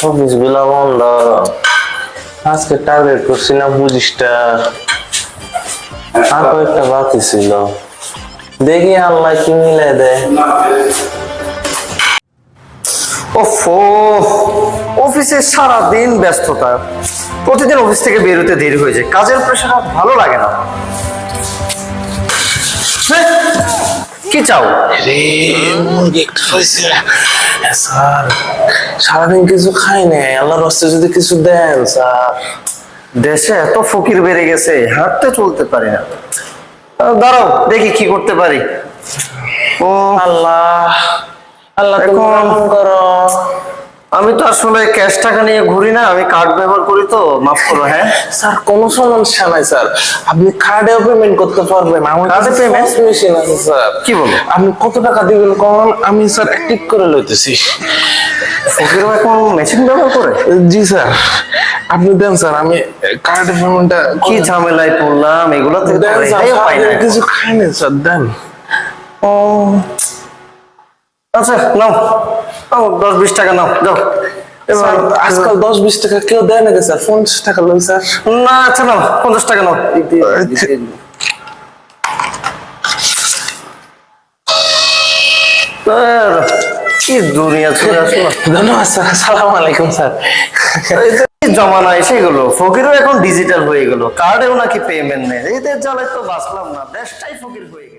Office গুলা বন্ধ। আজকে টার্গেট করছি না 25টা, আর কয়েকটা বাকি ছিল। দেখি আল্লাহ কি মিলে দেয়। ওফো, অফিসে সারাদিন ব্যস্ততা, প্রতিদিন অফিস থেকে বের হতে দেরি হয়ে যায়, কাজের প্রেশার আর ভালো লাগে না। কি চাও? স্যার সারাদিন কিছু খাই নাই, আল্লাহর রাস্তে যদি কিছু দেন স্যার। দেশে এত ফকির বেড়ে গেছে, হাঁটতে চলতে পারি না। দাঁড়াও দেখি কি করতে পারি। ও আল্লাহ, আল্লাহ তুমি কেমন করো। আমি তো আসলে ক্যাশ টাকা নিয়ে ঘুরি না, আমি কার্ড ব্যবহার করি, তো মাফ করো। হ্যাঁ স্যার কোনো সমস্যা নাই স্যার, আপনি কার্ডেও পেমেন্ট করতে পারবেন। আমার কার্ডে পেমেন্ট মেশিন আছে স্যার। কি বলো? আপনি কত টাকা দিবেন কোন, আমি স্যার টিক করে লইতেছি। ফকিরও এখন মেশিন ব্যবহার করে? জি স্যার, আপনি দেন স্যার, আমি কার্ডে পেমেন্টটা। কি ঝামেলায় পড়লাম, এগুলো থেকে দেন স্যার, কিছু খাইনি স্যার, দেন। ও আচ্ছা, নাও নাও 10-20 টাকা নাও, যাও। স্যার আজকাল 10-20 টাকা কেউ দেয় নাকি স্যার, 50 টাকা লই স্যার। না আচ্ছা নাও, 50 টাকা নাও। কি দুনিয়া চলে আসলো। ধন্যবাদ স্যার, আসসালামু আলাইকুম স্যার। জমানা এসে গেলো, ফকিরও এখন ডিজিটাল হয়ে গেল, কার্ডেও নাকি পেমেন্ট নেই। এদের জ্বালায় তো বাঁচলাম না, দেশটাই ফকির হয়ে গেল।